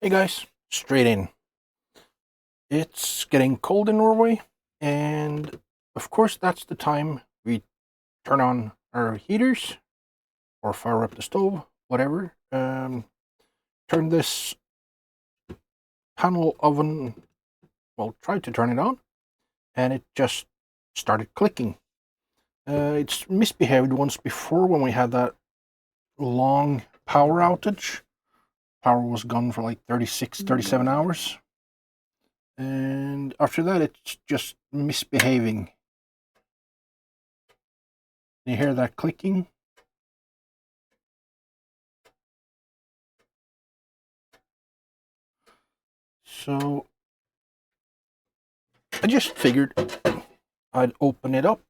Hey guys, straight in. It's getting cold in Norway, and of course that's the time we turn on our heaters or fire up the stove, whatever. Turn this panel oven, well, try to turn it on, and it just started clicking. It's misbehaved once before when we had that long power outage. Power was gone for like 36, 37 hours. And after that, it's just misbehaving. You hear that clicking? So I just figured I'd open it up,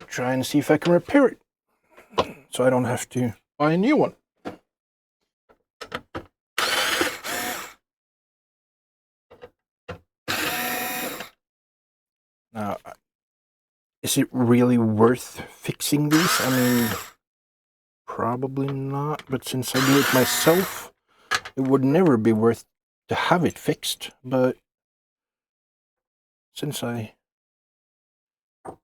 try and see if I can repair it, so I don't have to buy a new one. Now, is it really worth fixing these? I mean, probably not, but since I do it myself, it would never be worth to have it fixed. But since I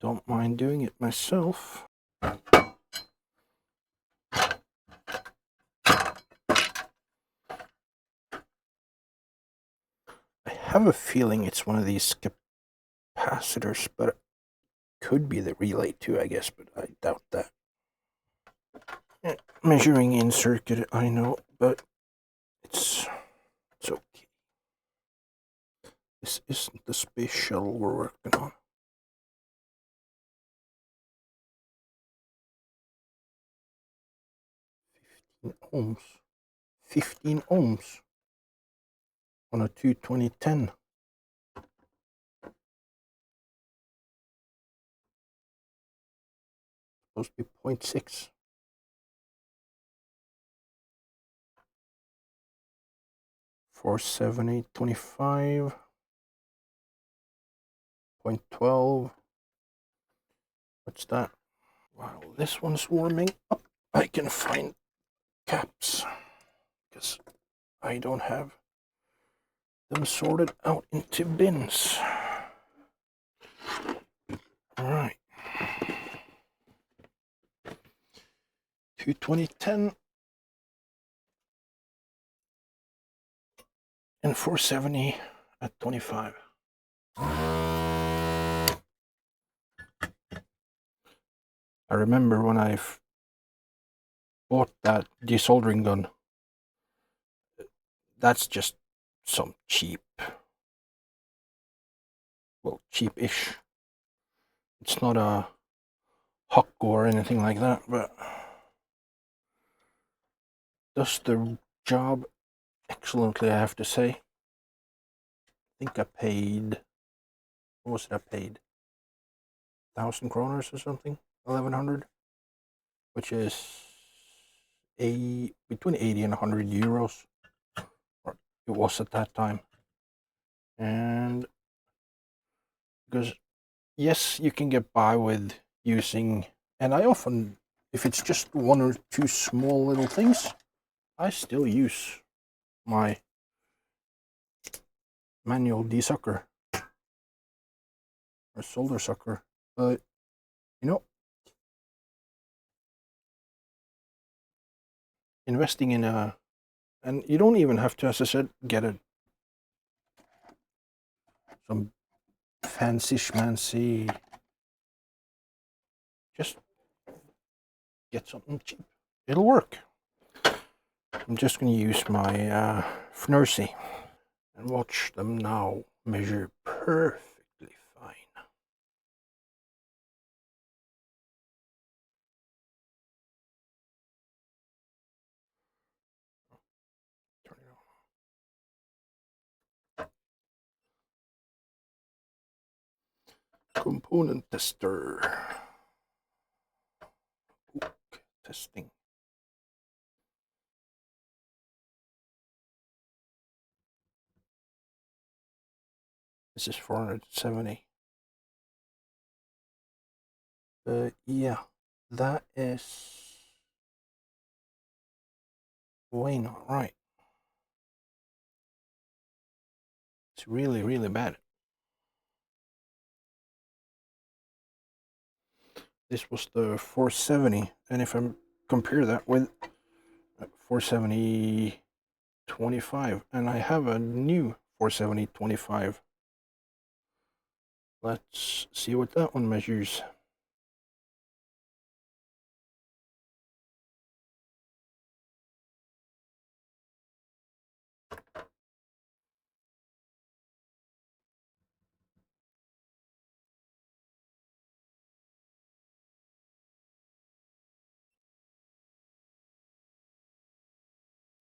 don't mind doing it myself, I have a feeling it's one of these capacitors, but it could be the relay too, I guess, but I doubt that. Measuring in circuit, I know, but it's okay. This isn't the space shuttle we're working on. 15 ohms on a 22010. Supposed to be 0.6. For 7825. 0.12. What's that? Wow, this one's warming up. I can find caps because I don't have them sorted out into bins. All right. 22010 and 470 at 25. I remember when I bought that desoldering gun. That's just some cheap, well, cheap-ish. It's not a Huck or anything like that, but does the job excellently, I have to say. I think I paid, what was it I paid? 1,000 kroners or something? 1,100? Which is between 80 and 100 euros. Or it was at that time. And because, yes, you can get by with using, and I often, if it's just one or two small little things, I still use my manual desucker or solder sucker. But, you know, investing in a, and you don't even have to, as I said, get some fancy schmancy, just get something cheap. It'll work. I'm just going to use my Fnercy and watch them now measure perfectly fine. Turn it on. Component tester. Testing. This is 470. Yeah, that is way not right. It's really, really bad. This was the 470, and if I compare that with 470-25, and I have a new 470-25. Let's see what that one measures.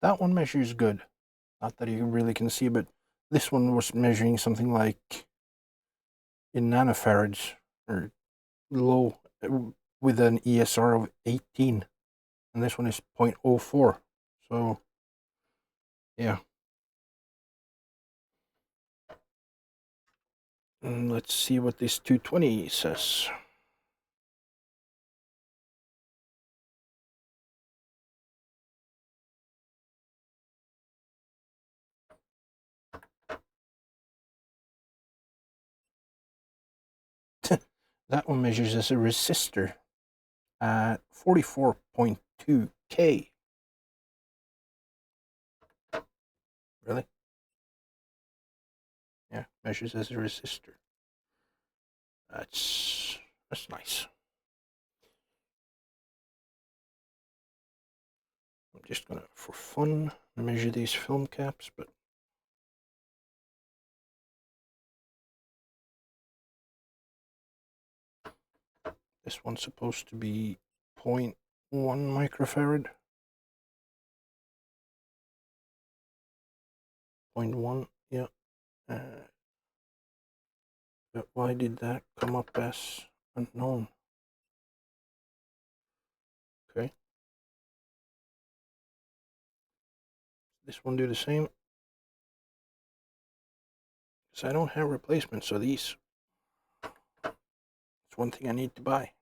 That one measures good. Not that you really can see, but this one was measuring something like in nanofarads, or low, with an ESR of 18, and this one is 0.04. So yeah. And let's see what this 220 says. That one measures as a resistor at 44.2 K. Really? Yeah, measures as a resistor. That's nice. I'm just gonna, for fun, measure these film caps, but this one's supposed to be 0.1 microfarad. 0.1, yeah. But why did that come up as unknown? Okay. This one do the same? Because I don't have replacements of these. It's one thing I need to buy.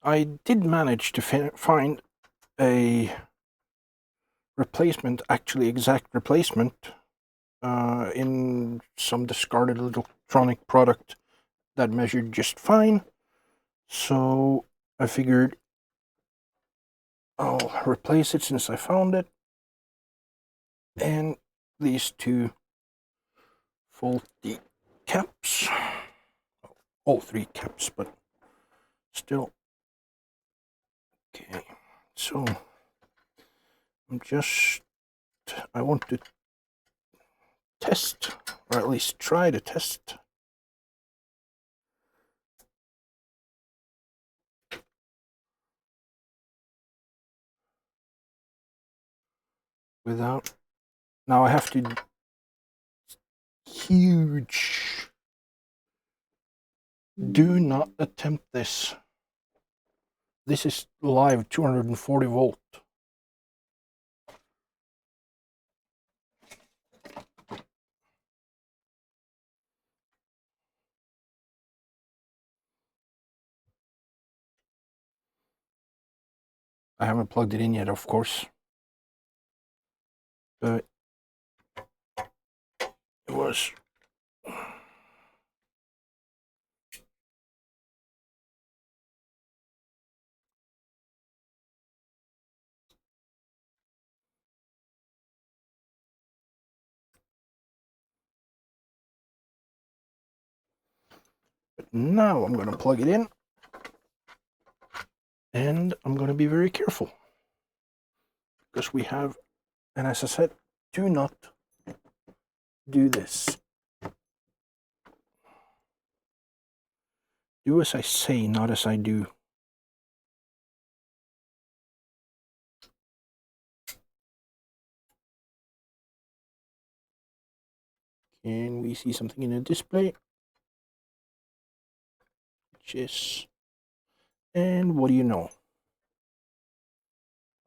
I did manage to find a replacement, actually exact replacement, in some discarded electronic product that measured just fine. So I figured I'll replace it since I found it. And these two faulty caps, all three caps, but still. Okay, so I want to test, or at least try to test, without, now I have to, huge, do not attempt this. This is live 240 volt. I haven't plugged it in yet, of course, but it was, but now I'm going to plug it in, and I'm going to be very careful, because we have, and as I said, do not do this. Do as I say, not as I do. Can we see something in the display? Which is, and what do you know?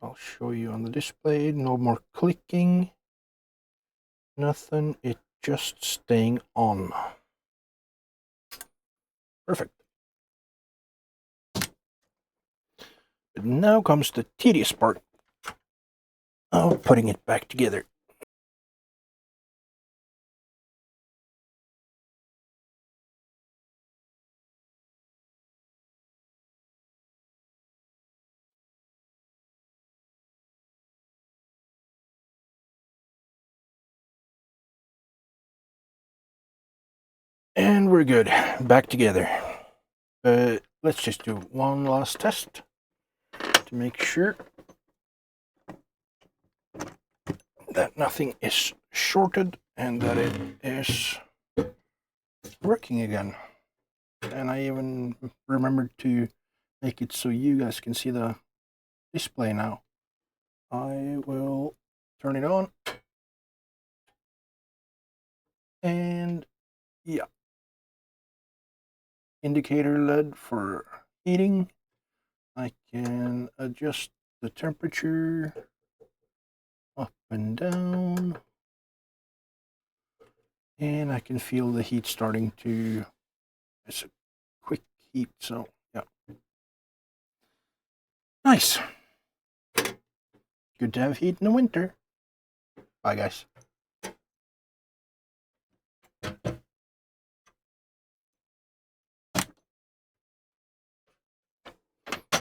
I'll show you on the display. No more clicking. Nothing. It's just staying on. Perfect. But now comes the tedious part. of putting it back together. And we're good. Back together. Let's just do one last test to make sure that nothing is shorted and that it is working again. And I even remembered to make it so you guys can see the display now. I will turn it on. And yeah. Indicator LED for heating. I can adjust the temperature up and down. And I can feel the heat starting to, it's a quick heat, so yeah. Nice. Good to have heat in the winter. Bye, guys.